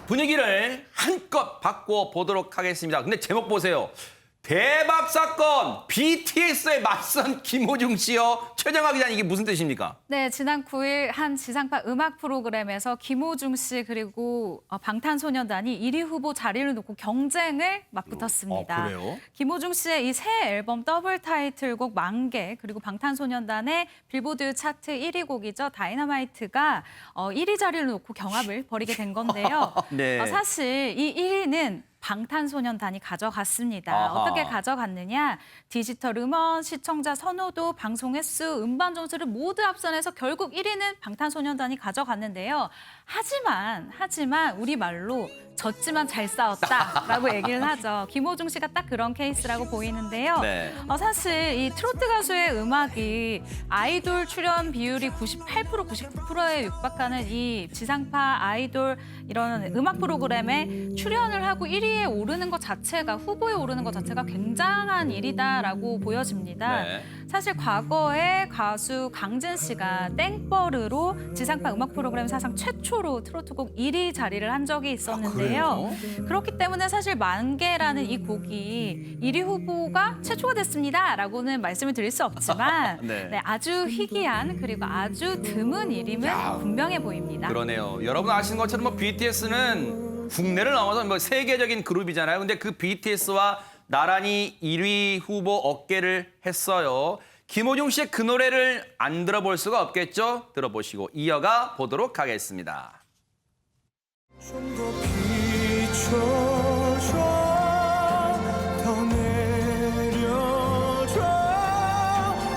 분위기를 한껏 바꿔 보도록 하겠습니다. 근데 제목 보세요. 대박 사건! BTS에 맞선 김호중 씨요. 최정화 기자님, 이게 무슨 뜻입니까? 네, 지난 9일 한 지상파 음악 프로그램에서 김호중 씨 그리고 방탄소년단이 1위 후보 자리를 놓고 경쟁을 맞붙었습니다. 그래요? 김호중 씨의 이 새 앨범 더블 타이틀곡 만개 그리고 방탄소년단의 빌보드 차트 1위 곡이죠. 다이너마이트가 1위 자리를 놓고 경합을 벌이게 된 건데요. 네. 사실 이 1위는 방탄소년단이 가져갔습니다. 아하. 어떻게 가져갔느냐? 디지털 음원, 시청자 선호도, 방송 횟수, 음반 점수를 모두 합산해서 결국 1위는 방탄소년단이 가져갔는데요. 하지만 우리말로 졌지만 잘 싸웠다라고 얘기를 하죠. 김호중 씨가 딱 그런 케이스라고 보이는데요. 네. 사실 이 트로트 가수의 음악이 아이돌 출연 비율이 98%, 99%에 육박하는 이 지상파 아이돌 이런 음악 프로그램에 출연을 하고 1위에 오르는 것 자체가 후보에 오르는 것 자체가 굉장한 일이다라고 보여집니다. 네. 사실 과거에 가수 강진 씨가 땡벌으로 지상파 음악 프로그램 사상 최초로 트로트곡 1위 자리를 한 적이 있었는데요. 그렇기 때문에 사실 만개라는 이 곡이 1위 후보가 최초가 됐습니다라고는 말씀을 드릴 수 없지만 네. 네, 아주 희귀한 그리고 아주 드문 일임은 분명해 보입니다. 그러네요. 여러분 아시는 것처럼 뭐 BTS는 국내를 넘어서 뭐 세계적인 그룹이잖아요. 근데 그 BTS와 나란히 1위 후보 어깨를 했어요. 김호중 씨의 그 노래를 안 들어볼 수가 없겠죠? 들어보시고 이어가 보도록 하겠습니다. 좀 더 비춰줘 더 내려줘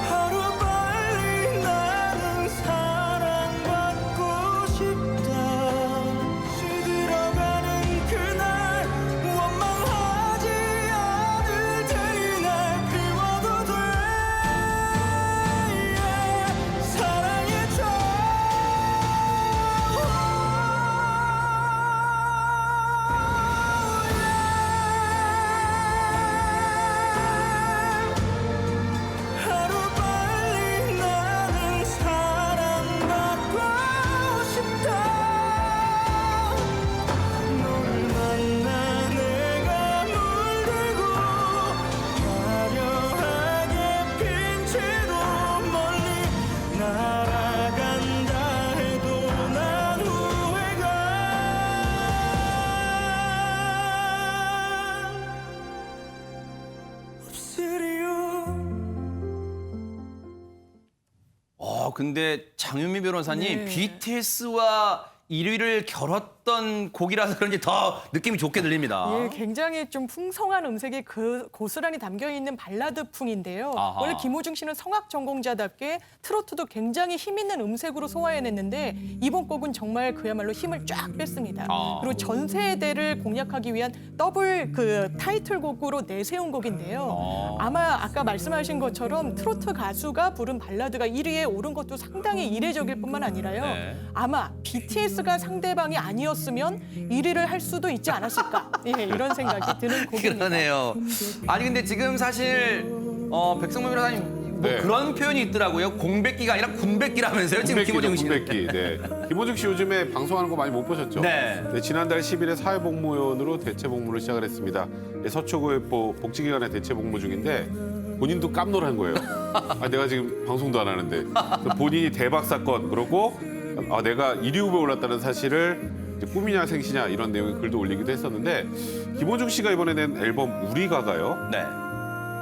하루빨리 나는 사랑받고 싶다 시들어가는 그날 원망하지 않을 테니 날 비워도 돼 사랑해줘 하루빨리 나는 사랑받고 싶다 너를 만나 내가 물들고 화려하게 핀 채로 멀리 날아간다 해도 난 후회가 없으리요 근데 장윤미 변호사님, 네. BTS와 1위를 겨뤘던 곡이라서 그런지 더 느낌이 좋게 들립니다. 예, 굉장히 좀 풍성한 음색이 고스란히 담겨 있는 발라드풍인데요. 아하. 원래 김호중 씨는 성악 전공자답게 트로트도 굉장히 힘 있는 음색으로 소화해냈는데 이번 곡은 정말 그야말로 힘을 쫙 뺐습니다. 아. 그리고 전 세대를 공략하기 위한 더블 타이틀곡으로 내세운 곡인데요. 아마 아까 말씀하신 것처럼 트로트 가수가 부른 발라드가 1위에 오른 것도 상당히 이례적일 뿐만 아니라요. 네. 아마 BTS가 상대방이 아니었으면 1위를 할 수도 있지 않았을까. 예, 이런 생각이 드는 곡입니다. 그러네요. 아니 근데 지금 사실 백성문 변호사님 뭐 네. 그런 표현이 있더라고요. 공백기가 아니라 군백기라면서요. 지금 김호중 씨는. 군백기. 네. 김호중 씨 요즘에 방송하는 거 많이 못 보셨죠? 네. 지난달 10일에 사회복무원으로 대체복무를 시작을 했습니다. 서초구의 복지기관의 대체복무 중인데 본인도 깜놀한 거예요. 내가 지금 방송도 안 하는데 본인이 대박 사건 그러고 내가 1위 후보에 올랐다는 사실을 이제 꿈이냐 생시냐 이런 내용의 글도 올리기도 했었는데 김호중 씨가 이번에 낸 앨범 우리가가요. 네.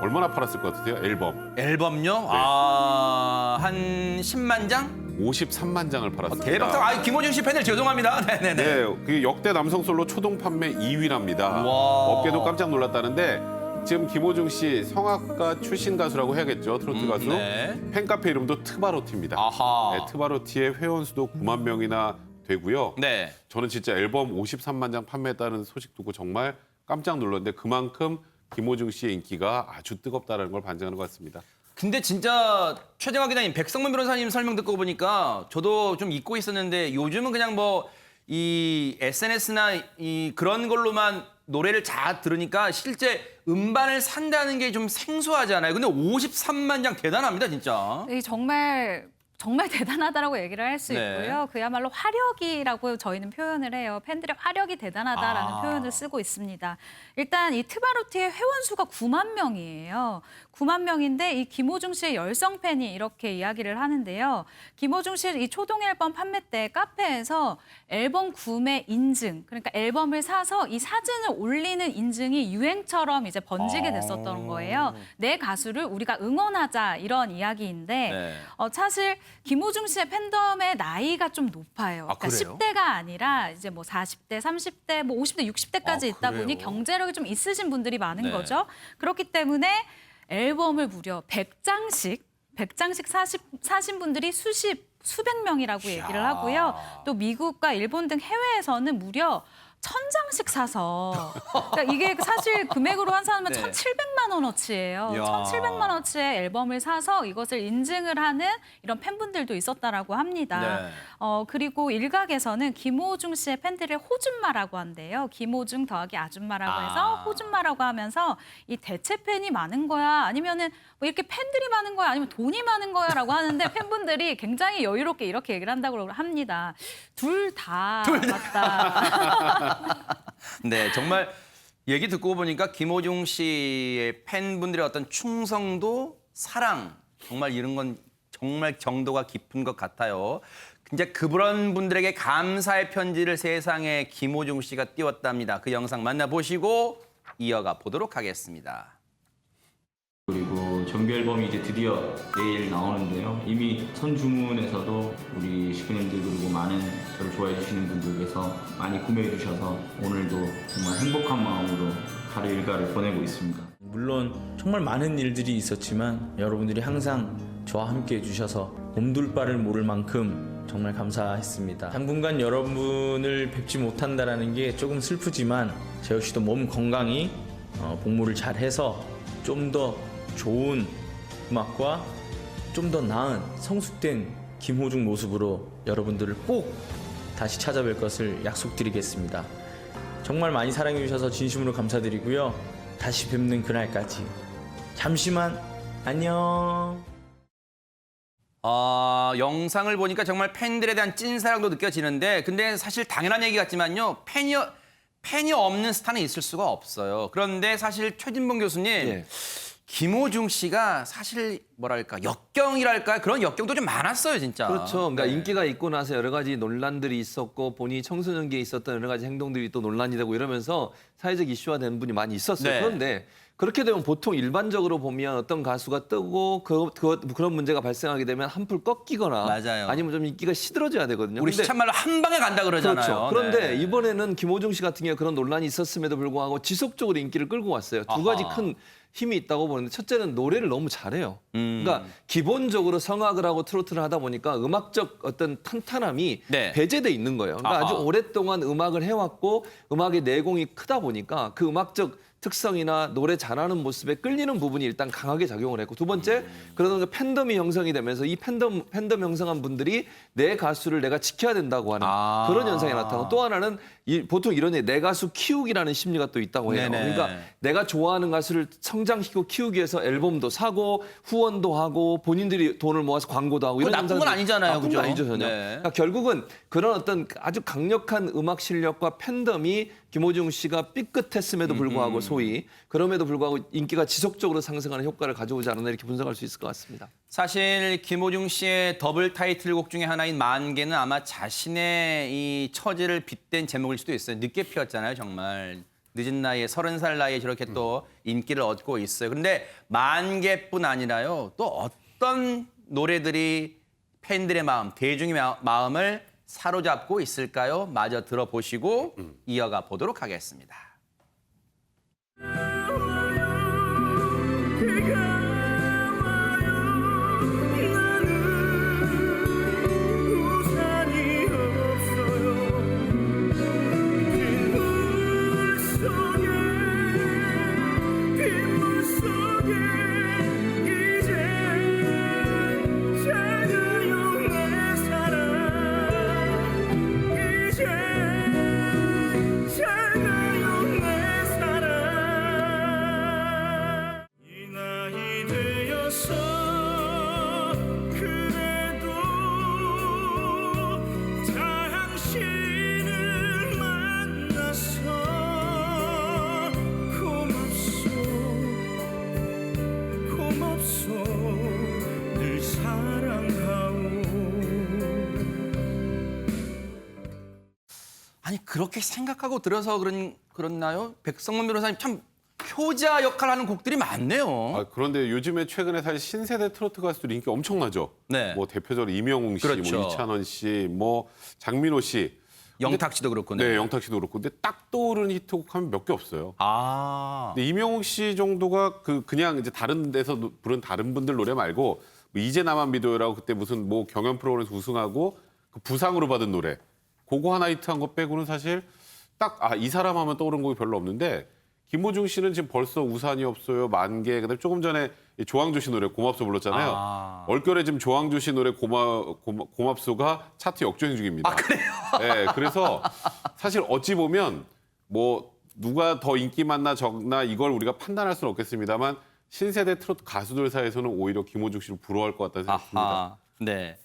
얼마나 팔았을 것 같으세요? 앨범. 앨범요? 한 10만 장? 53만 장을 팔았습니다. 대박. 김호중 씨 팬들 죄송합니다. 네네네. 네, 그게 역대 남성 솔로 초동 판매 2위랍니다. 와. 업계도 깜짝 놀랐다는데 지금 김호중 씨 성악가 출신 가수라고 해야겠죠, 트로트 가수. 네. 팬카페 이름도 트바로티입니다. 아하. 네, 트바로티의 회원 수도 9만 명이나 되고요. 네. 저는 진짜 앨범 53만 장 판매했다는 소식 듣고 정말 깜짝 놀랐는데 그만큼 김호중 씨의 인기가 아주 뜨겁다는 걸 반증하는 것 같습니다. 근데 진짜 최정화 기자님, 백성문 변호사님 설명 듣고 보니까 저도 좀 잊고 있었는데 요즘은 그냥 뭐 이 SNS나 이 그런 걸로만 노래를 잘 들으니까 실제 음반을 산다는 게 좀 생소하잖아요. 근데 53만 장 대단합니다, 진짜. 이 정말 정말 대단하다라고 얘기를 할 수 네. 있고요. 그야말로 화력이라고 저희는 표현을 해요. 팬들의 화력이 대단하다라는 아. 표현을 쓰고 있습니다. 일단 이 트바로티의 회원 수가 9만 명이에요. 9만 명인데 이 김호중 씨의 열성 팬이 이렇게 이야기를 하는데요. 김호중 씨 이 초동 앨범 판매 때 카페에서 앨범 구매 인증, 그러니까 앨범을 사서 이 사진을 올리는 인증이 유행처럼 이제 번지게 됐었던 거예요. 내 가수를 우리가 응원하자 이런 이야기인데 네. 사실 김호중 씨의 팬덤의 나이가 좀 높아요. 아, 그러니까 그래요? 10대가 아니라 이제 뭐 40대, 30대, 뭐 50대, 60대까지 아, 있다 보니 그래요? 경제력이 좀 있으신 분들이 많은 네. 거죠. 그렇기 때문에 앨범을 무려 100장씩 사신 분들이 수백 명이라고 얘기를 하고요. 또 미국과 일본 등 해외에서는 무려 1000장씩 사서 그러니까 이게 사실 금액으로 환산하면 네. 1,700만 원어치예요. 이야. 1,700만 원어치의 앨범을 사서 이것을 인증을 하는 이런 팬분들도 있었다라고 합니다. 네. 그리고 일각에서는 김호중 씨의 팬들을 호준마라고 한대요. 김호중 더하기 아줌마라고 해서 호준마라고 하면서 이 대체 팬이 많은 거야? 아니면은 뭐 이렇게 팬들이 많은 거야? 아니면 돈이 많은 거야?라고 하는데 팬분들이 굉장히 여유롭게 이렇게 얘기를 한다고 합니다. 둘 다 맞다. 네, 정말 얘기 듣고 보니까 김호중 씨의 팬분들의 어떤 충성도, 사랑, 정말 이런 건 정말 정도가 깊은 것 같아요. 이제 그런 분들에게 감사의 편지를 세상에 김호중 씨가 띄웠답니다. 그 영상 만나보시고 이어가 보도록 하겠습니다. 그리고 정규 앨범이 이제 드디어 내일 나오는데요. 이미 선주문에서도 우리 식구님들 그리고 많은 저를 좋아해 주시는 분들께서 많이 구매해 주셔서 오늘도 정말 행복한 마음으로 하루 일과를 보내고 있습니다. 물론 정말 많은 일들이 있었지만 여러분들이 항상 저와 함께 해주셔서 몸둘 바를 모를 만큼 정말 감사했습니다. 당분간 여러분을 뵙지 못한다는 게 조금 슬프지만 저 역시도 몸 건강히 복무를 잘해서 좀 더 좋은 음악과 좀 더 나은 성숙된 김호중 모습으로 여러분들을 꼭 다시 찾아뵐 것을 약속드리겠습니다. 정말 많이 사랑해 주셔서 진심으로 감사드리고요. 다시 뵙는 그날까지 잠시만 안녕. 영상을 보니까 정말 팬들에 대한 찐사랑도 느껴지는데 근데 사실 당연한 얘기 같지만요. 팬이 없는 스타는 있을 수가 없어요. 그런데 사실 최진봉 교수님, 김호중 씨가 사실 뭐랄까 역경이랄까 그런 역경도 좀 많았어요, 진짜. 그렇죠. 그러니까 네. 인기가 있고 나서 여러 가지 논란들이 있었고 본인이 청소년기에 있었던 여러 가지 행동들이 또 논란이 되고 이러면서 사회적 이슈화 되는 분이 많이 있었어요. 네. 그런데 그렇게 되면 보통 일반적으로 보면 어떤 가수가 뜨고 그런 문제가 발생하게 되면 한풀 꺾이거나 맞아요. 아니면 좀 인기가 시들어져야 되거든요. 우리 근데 시참말로 한 방에 간다 그러잖아요. 그렇죠. 그런데 네. 이번에는 김호중 씨 같은 경우에 그런 논란이 있었음에도 불구하고 지속적으로 인기를 끌고 왔어요. 두 가지 아하. 큰 힘이 있다고 보는데 첫째는 노래를 너무 잘해요. 그러니까 기본적으로 성악을 하고 트로트를 하다 보니까 음악적 어떤 탄탄함이 네. 배제돼 있는 거예요. 그러니까 아하. 아주 오랫동안 음악을 해왔고 음악의 내공이 크다 보니까 그 음악적 특성이나 노래 잘하는 모습에 끌리는 부분이 일단 강하게 작용을 했고 두 번째 그러다 팬덤이 형성이 되면서 이 팬덤 형성한 분들이 내 가수를 내가 지켜야 된다고 하는 아. 그런 현상이 나타나고 또 하나는 보통 이런 내 가수 키우기라는 심리가 또 있다고 해요. 네네. 그러니까 내가 좋아하는 가수를 성장시키고 키우기 위해서 앨범도 사고 후원도 하고 본인들이 돈을 모아서 광고도 하고 그거 이런 나쁜 건 현상들이- 아니잖아요, 나쁜 그죠? 건 아니죠 전혀. 네. 그러니까 결국은 그런 어떤 아주 강력한 음악 실력과 팬덤이 김호중 씨가 삐끗했음에도 불구하고 소위 그럼에도 불구하고 인기가 지속적으로 상승하는 효과를 가져오지 않았나 이렇게 분석할 수 있을 것 같습니다. 사실 김호중 씨의 더블 타이틀곡 중에 하나인 만개는 아마 자신의 이 처지를 빗댄 제목일 수도 있어요. 늦게 피었잖아요, 정말. 늦은 나이에 30살 나이에 저렇게 또 인기를 얻고 있어요. 그런데 만개뿐 아니라요. 또 어떤 노래들이 팬들의 마음, 대중의 마음을 사로잡고 있을까요? 마저 들어보시고 이어가 보도록 하겠습니다. 비가 와요 나는 우산이 없어요 빗물 속에 이제 작아요 내 사랑 이제 작아요 아니 그렇게 생각하고 들어서 그렇나요? 백성문 변호사님 참 효자 역할을 하는 곡들이 많네요. 아, 그런데 요즘에 최근에 사실 신세대 트로트 가수들 인기 엄청나죠. 네. 뭐 대표적으로 이명웅 씨, 그렇죠. 뭐 이찬원 씨, 뭐 장민호 씨. 영탁 씨도 그렇고. 네, 영탁 씨도 그렇고. 근데 딱 떠오르는 히트곡 하면 몇 개 없어요. 아. 근데 이명웅 씨 정도가 그냥 이제 다른 데서 부른 다른 분들 노래 말고 뭐 이제 나만 믿어요라고 그때 무슨 뭐 경연 프로그램에서 우승하고 그 부상으로 받은 노래 그거 하나 히트한 거 빼고는 사실 딱 이 사람 하면 떠오르는 곡이 별로 없는데 김호중 씨는 지금 벌써 우산이 없어요, 만개, 그다음에 조금 전에 이 조항조 씨 노래 고맙소 불렀잖아요. 아. 얼결에 지금 조항조 씨 노래 고맙소가 차트 역주행 중입니다. 아, 그래요? 네, 그래서 사실 어찌 보면 뭐 누가 더 인기 많나 적나 이걸 우리가 판단할 수는 없겠습니다만 신세대 트로트 가수들 사이에서는 오히려 김호중 씨를 부러워할 것 같다는 생각이 듭니다. 아하. 네.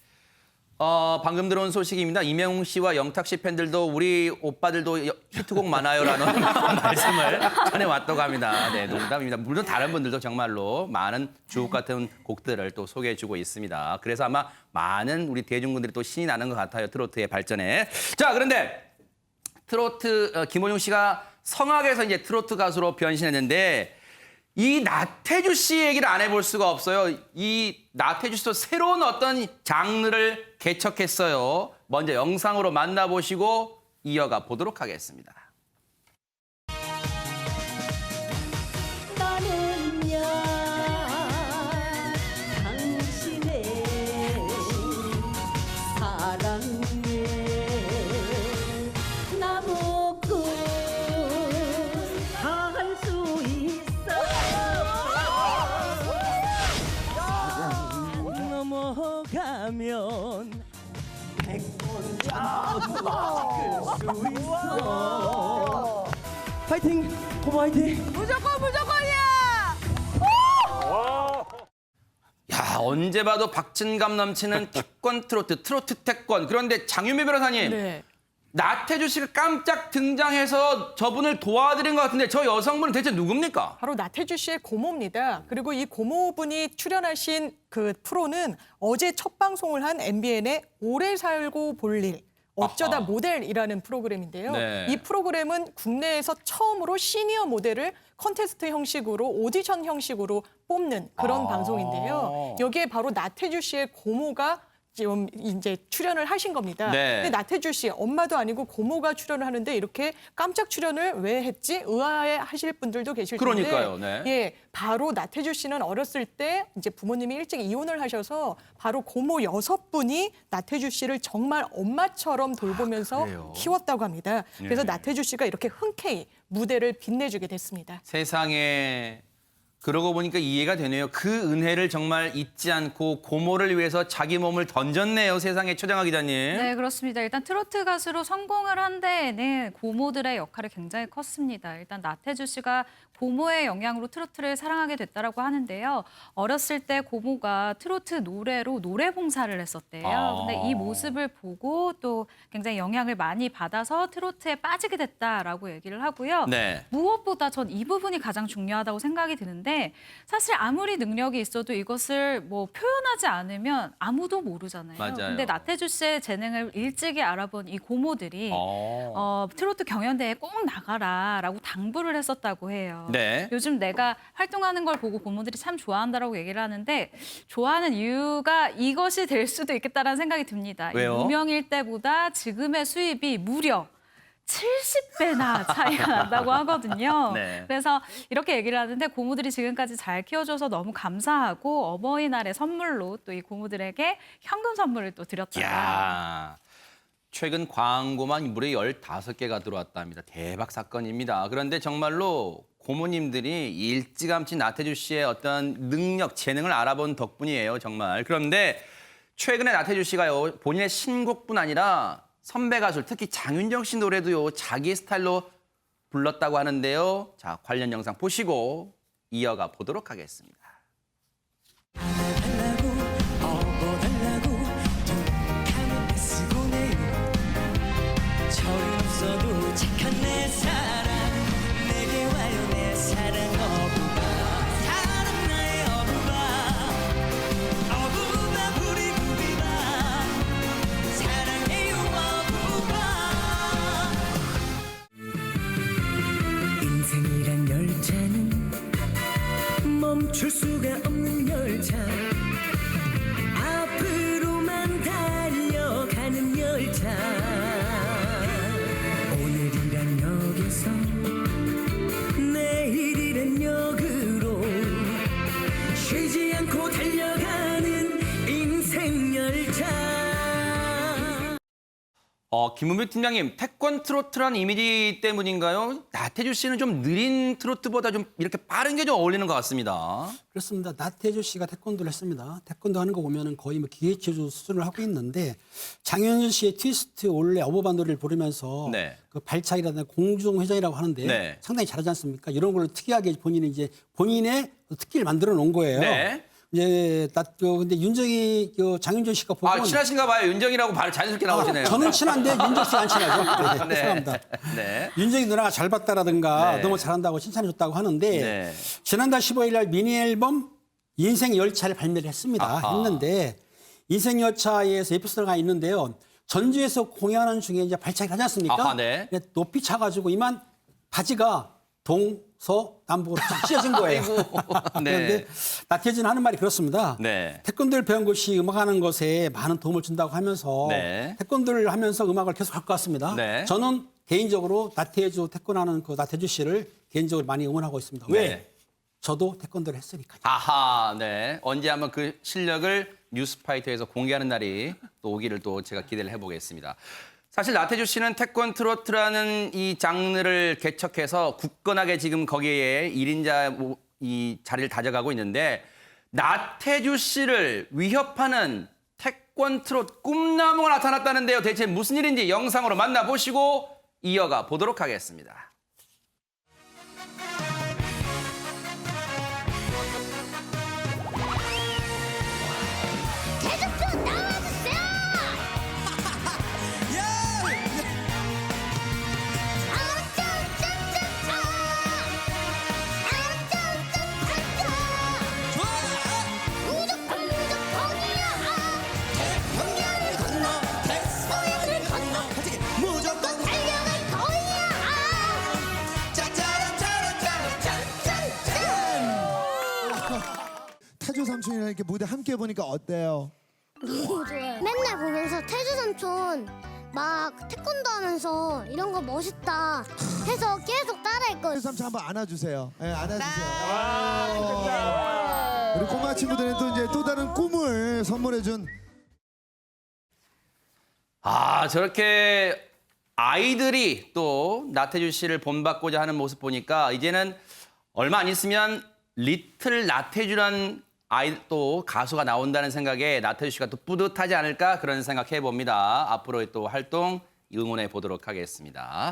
방금 들어온 소식입니다. 이명웅 씨와 영탁 씨 팬들도 우리 오빠들도 히트곡 많아요라는 말씀을 전해왔다고 합니다. 네, 농담입니다. 물론 다른 분들도 정말로 많은 주옥 같은 곡들을 또 소개해주고 있습니다. 그래서 아마 많은 우리 대중분들이 또 신이 나는 것 같아요. 트로트의 발전에. 자, 그런데 트로트 김호중 씨가 성악에서 이제 트로트 가수로 변신했는데 이 나태주 씨 얘기를 안 해볼 수가 없어요. 이 나태주 씨도 새로운 어떤 장르를 개척했어요. 먼저 영상으로 만나보시고 이어가 보도록 하겠습니다. 나는야 당신의 사랑에 나보고 할 수 있어 사랑 넘어가면 100번 잡을 수 있어 파이팅! 고모 화이팅! 야, 언제 봐도 박진감 넘치는 태권 트로트 태권. 그런데 장윤배 변호사님, 네. 나태주 씨가 깜짝 등장해서 저분을 도와드린 것 같은데 저 여성분은 대체 누굽니까? 바로 나태주 씨의 고모입니다. 그리고 이 고모분이 출연하신 그 프로는 어제 첫 방송을 한 MBN의 오래 살고 볼 일. 어쩌다 아하. 모델이라는 프로그램인데요. 네. 이 프로그램은 국내에서 처음으로 시니어 모델을 컨테스트 형식으로 오디션 형식으로 뽑는 그런 방송인데요. 여기에 바로 나태주 씨의 고모가 지금 이제 출연을 하신 겁니다. 네. 근데 나태주 씨 엄마도 아니고 고모가 출연을 하는데 이렇게 깜짝 출연을 왜 했지? 의아해하실 분들도 계실 텐데. 그러니까요, 네. 예, 바로 나태주 씨는 어렸을 때 이제 부모님이 일찍 이혼을 하셔서 바로 고모 6분이 나태주 씨를 정말 엄마처럼 돌보면서 그래요? 키웠다고 합니다. 그래서 예. 나태주 씨가 이렇게 흔쾌히 무대를 빛내주게 됐습니다. 세상에 그러고 보니까 이해가 되네요. 그 은혜를 정말 잊지 않고 고모를 위해서 자기 몸을 던졌네요. 세상에 최정아 기자님. 네, 그렇습니다. 일단 트로트 가수로 성공을 한 데에는 고모들의 역할이 굉장히 컸습니다. 일단 나태주 씨가 고모의 영향으로 트로트를 사랑하게 됐다라고 하는데요. 어렸을 때 고모가 트로트 노래로 노래 봉사를 했었대요. 근데 이 모습을 보고 또 굉장히 영향을 많이 받아서 트로트에 빠지게 됐다라고 얘기를 하고요. 네. 무엇보다 전 이 부분이 가장 중요하다고 생각이 드는데 사실 아무리 능력이 있어도 이것을 뭐 표현하지 않으면 아무도 모르잖아요. 맞아요. 근데 나태주 씨의 재능을 일찍이 알아본 이 고모들이 트로트 경연대회에 꼭 나가라라고 당부를 했었다고 해요. 네. 요즘 내가 활동하는 걸 보고 고모들이 참 좋아한다라고 얘기를 하는데 좋아하는 이유가 이것이 될 수도 있겠다라는 생각이 듭니다. 왜요? 무명일 때보다 지금의 수입이 무려 70배나 차이가 난다고 하거든요. 네. 그래서 이렇게 얘기를 하는데 고모들이 지금까지 잘 키워줘서 너무 감사하고 어버이날의 선물로 또 이 고모들에게 현금 선물을 또 드렸다고 합니다. 야, 최근 광고만 무려 15개가 들어왔답니다. 대박 사건입니다. 그런데 정말로 고모님들이 일찌감치 나태주 씨의 어떤 능력, 재능을 알아본 덕분이에요. 정말. 그런데 최근에 나태주 씨가요. 본인의 신곡뿐 아니라 선배 가수, 특히 장윤정 씨 노래도요. 자기 스타일로 불렀다고 하는데요. 자, 관련 영상 보시고 이어가 보도록 하겠습니다. 없어도 착한 내 사랑 내게 와요 내 사랑 어부바 사랑 나의 어부바 어부바 우리 부비바 사랑해요 어부바 멈출 수가 없는 열차 앞으로만 달려가는 열차 오늘이란 역에서 내일이란 역으로 쉬지 않고 달려가는 인생 열차 김은배 팀장님, 태권 트로트란 이미지 때문인가요? 나태주 씨는 좀 느린 트로트보다 좀 이렇게 빠른 게 좀 어울리는 것 같습니다. 그렇습니다. 나태주 씨가 태권도를 했습니다. 태권도 하는 거 보면은 거의 뭐 기계체조 수준을 하고 있는데 장현준 씨의 트위스트 올레 어버반도를 부르면서 네. 그 발차기라든가 공중회전이라고 하는데 네. 상당히 잘하지 않습니까? 이런 걸 특이하게 본인이 이제 본인의 특기를 만들어 놓은 거예요. 네. 이제 근데 윤정이 장윤준 씨가 보고 친하신가 봐요. 윤정이라고 바로 자연스럽게 나오시네요. 저는 친한데 윤정 씨가 안 친하죠. 네. 죄송합니다. 네. 윤정이 누나가 잘 봤다라든가 네. 너무 잘한다고 칭찬해줬다고 하는데 네. 지난달 15일 날 미니 앨범 인생 열차를 발매를 했습니다. 아하. 했는데 인생 열차에서 에피소드가 있는데요. 전주에서 공연하는 중에 이제 발차기를 하지 않습니까? 아하, 네. 근데 높이 차가지고 이만 바지가 동서남북으로 쫙 찢어진 거예요. 네. 그런데 나태주는 하는 말이 그렇습니다. 네. 태권도를 배운 것이 음악하는 것에 많은 도움을 준다고 하면서 네. 태권도를 하면서 음악을 계속 할 것 같습니다. 네. 저는 개인적으로 나태주 태권하는 그 나태주 씨를 개인적으로 많이 응원하고 있습니다. 왜? 네. 저도 태권도를 했으니까요. 아하, 네. 언제 한번 그 실력을 뉴스파이터에서 공개하는 날이 또 오기를 또 제가 기대를 해보겠습니다. 사실 나태주 씨는 태권 트로트라는 이 장르를 개척해서 굳건하게 지금 거기에 1인자 이 자리를 다져가고 있는데 나태주 씨를 위협하는 태권 트롯 꿈나무가 나타났다는데요. 대체 무슨 일인지 영상으로 만나보시고 이어가 보도록 하겠습니다. 태조 삼촌이랑 이렇게 무대 함께 해보니까 어때요? 너무 좋아요. 맨날 보면서 태주 삼촌 막 태권도 하면서 이런 거 멋있다 해서 계속 따라했거든요. 태조 삼촌 한번 안아주세요. 네, 안아주세요. 우리 꼬마 친구들은 또 이제 또 다른 꿈을 선물해준. 저렇게 아이들이 또 나태주 씨를 본받고자 하는 모습 보니까 이제는 얼마 안 있으면 리틀 나태주라는 또 가수가 나온다는 생각에 나태주 씨가 또 뿌듯하지 않을까 그런 생각해 봅니다. 앞으로의 또 활동 응원해 보도록 하겠습니다.